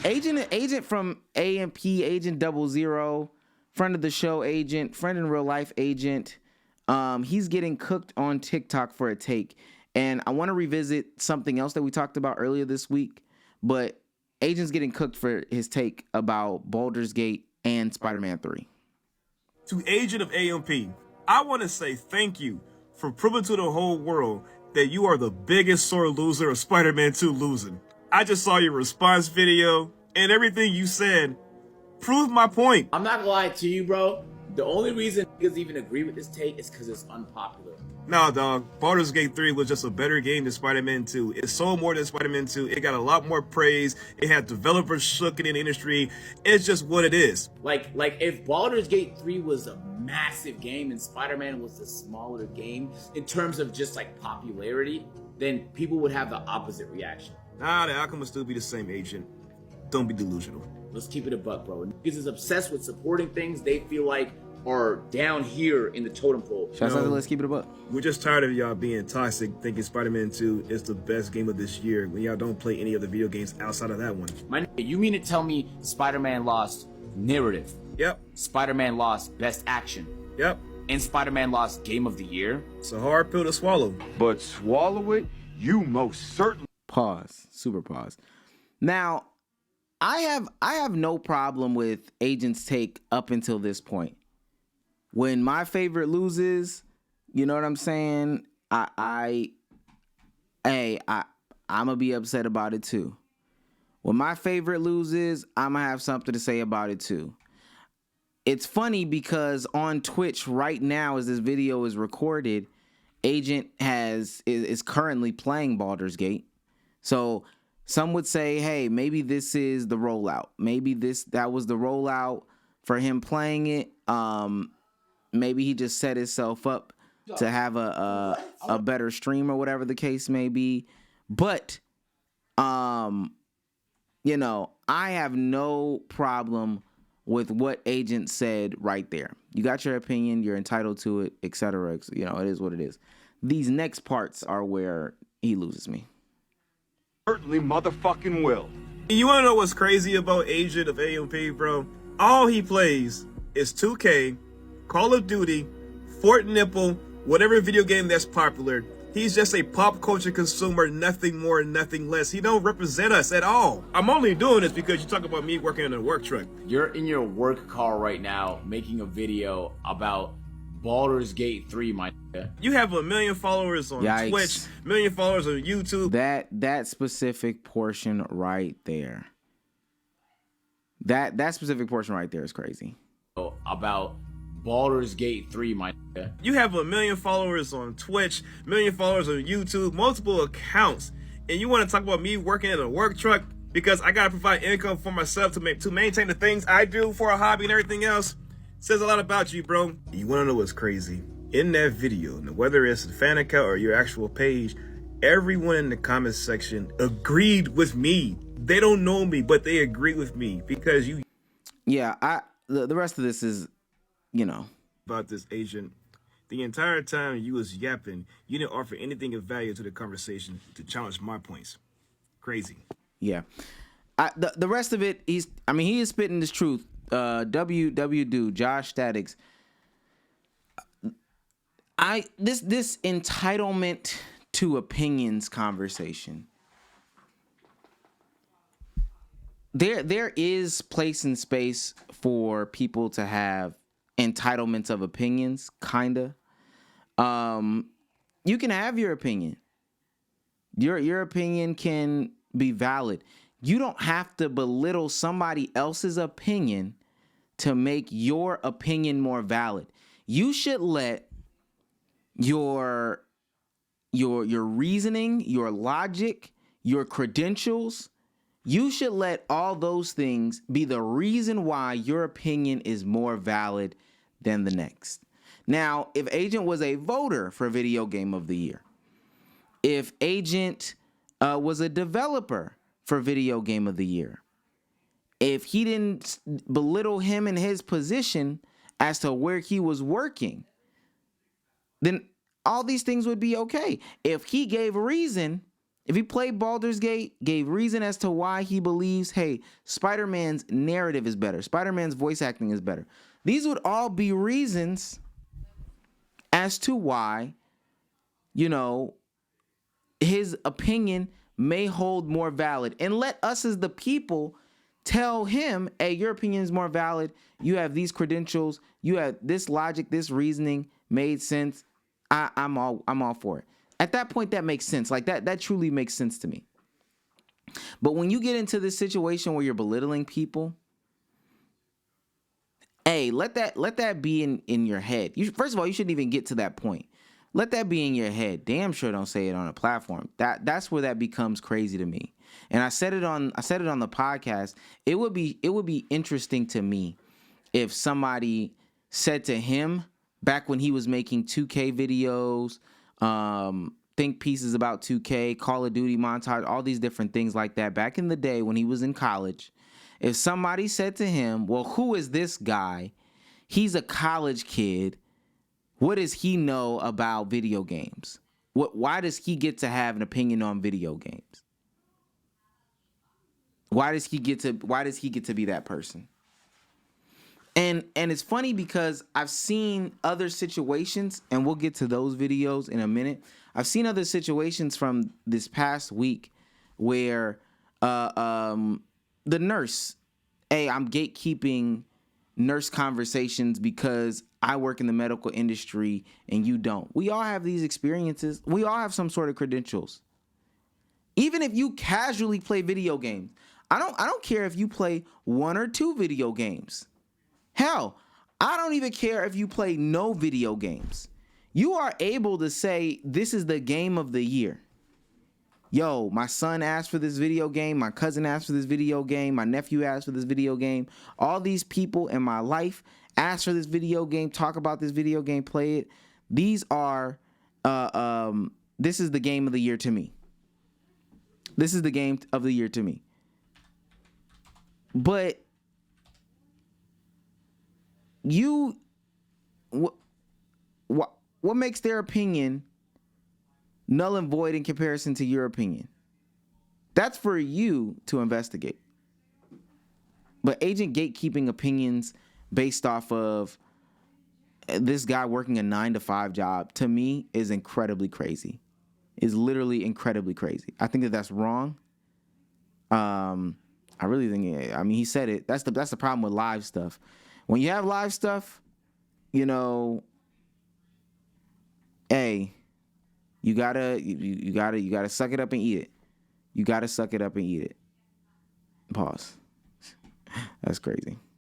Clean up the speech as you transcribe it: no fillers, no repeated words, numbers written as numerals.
Agent from AMP, Agent 00, friend of the show, Agent, friend in real life, Agent. He's getting cooked on TikTok for a take. And I want to revisit something else that we talked about earlier this week, but Agent's getting cooked for his take about Baldur's Gate and Spider-Man 3. To Agent of AMP, I want to say thank you for proving to the whole world that you are the biggest sore loser of Spider-Man 2 losing. I just saw your response video, and everything you said proved my point. I'm not gonna lie to you, bro. The only reason niggas even agree with this take is because it's unpopular. Nah, dog. Baldur's Gate 3 was just a better game than Spider-Man 2. It sold more than Spider-Man 2. It got a lot more praise. It had developers shook in the industry. It's just what it is. Like if Baldur's Gate 3 was a massive game and Spider-Man was a smaller game in terms of just like popularity, then people would have the opposite reaction. Nah, the outcome would still be the same, Agent. Don't be delusional. Let's keep it a buck, bro. Niggas is obsessed with supporting things they feel like are down here in the totem pole. Shouts out to Let's Keep It a Buck. We're just tired of y'all being toxic, thinking Spider-Man 2 is the best game of this year when y'all don't play any other video games outside of that one. My nigga, you mean to tell me Spider-Man lost narrative? Yep. Spider-Man lost best action? Yep. And Spider-Man lost game of the year? It's a hard pill to swallow. But swallow it, you most certainly. Pause. Super pause. Now, I have no problem with Agent's take up until this point. When my favorite loses, you know what I'm saying? I'm gonna be upset about it too. When my favorite loses, I'm gonna have something to say about it too. It's funny because on Twitch right now, as this video is recorded, Agent is currently playing Baldur's Gate. So some would say, hey, maybe this is the rollout. Maybe that was the rollout for him playing it. Maybe he just set himself up to have a better stream or whatever the case may be. But, I have no problem with what Agent said right there. You got your opinion. You're entitled to it, etc. It is what it is. These next parts are where he loses me. Certainly motherfucking will. You want to know what's crazy about Agent of AMP, bro? All he plays is 2K, Call of Duty, Fort Nipple, whatever video game that's popular. He's just a pop culture consumer, nothing more, nothing less. He don't represent us at all. I'm only doing this because you talk about me working in a work truck. You're in your work car right now making a video about Baldur's Gate 3, my nigga. You have 1 million followers on Yikes. Twitch, 1 million followers on YouTube. That specific portion right there. That specific portion right there is crazy. About Baldur's Gate 3, my nigga. You have 1 million followers on Twitch, 1 million followers on YouTube, multiple accounts, and you want to talk about me working in a work truck because I gotta provide income for myself to maintain the things I do for a hobby and everything else? Says a lot about you, bro. You want to know what's crazy? In that video, whether it's a fan account or your actual page, everyone in the comments section agreed with me. They don't know me, but they agree with me because you. Yeah, the rest of this is, about this, Agent. The entire time you was yapping, you didn't offer anything of value to the conversation to challenge my points. Crazy. Yeah. The rest of it, he is spitting this truth. WW Josh Statics. This entitlement to opinions conversation. There is place and space for people to have entitlements of opinions, kinda. You can have your opinion. Your opinion can be valid. You don't have to belittle somebody else's opinion to make your opinion more valid. You should let your reasoning, your logic, your credentials, you should let all those things be the reason why your opinion is more valid than the next. Now, if Agent was a voter for Video Game of the Year, if Agent was a developer for Video Game of the Year, if he didn't belittle him in his position as to where he was working, then all these things would be okay. If he gave reason if he played Baldur's Gate, gave reason as to why he believes, hey, Spider-Man's narrative is better, Spider-Man's voice acting is better. These would all be reasons as to why, you know, his opinion may hold more valid. And let us as the people tell him, hey, your opinion is more valid. You have these credentials. You have this logic, this reasoning made sense. I'm all for it. At that point, that makes sense. Like that truly makes sense to me. But when you get into this situation where you're belittling people, hey, let that be in your head. First of all, you shouldn't even get to that point. Let that be in your head. Damn sure don't say it on a platform. That's where that becomes crazy to me. And I said it on the podcast. It would be interesting to me if somebody said to him back when he was making 2K videos, think pieces about 2K, Call of Duty montage, all these different things like that back in the day when he was in college. If somebody said to him, well, who is this guy? He's a college kid. What does he know about video games? Why does he get to have an opinion on video games? Why does he get to be that person? And it's funny because I've seen other situations, and we'll get to those videos in a minute. I've seen other situations from this past week where the nurse, hey, I'm gatekeeping nurse conversations because I work in the medical industry and you don't. We all have these experiences. We all have some sort of credentials. Even if you casually play video games, I don't care if you play 1 or 2 video games. Hell, I don't even care if you play no video games. You are able to say this is the game of the year. Yo, my son asked for this video game. My cousin asked for this video game. My nephew asked for this video game. All these people in my life asked for this video game, talk about this video game, play it. These are, this is the game of the year to me. This is the game of the year to me. But what makes their opinion null and void in comparison to your opinion? That's for you to investigate. But agent gatekeeping opinions based off of this guy working a 9-to-5 job, to me, is incredibly crazy. Is literally incredibly crazy. I think that's wrong. I really think, I mean, he said it. That's the problem with live stuff. When you have live stuff, you know, hey, you gotta suck it up and eat it. You gotta suck it up and eat it. Pause. That's crazy.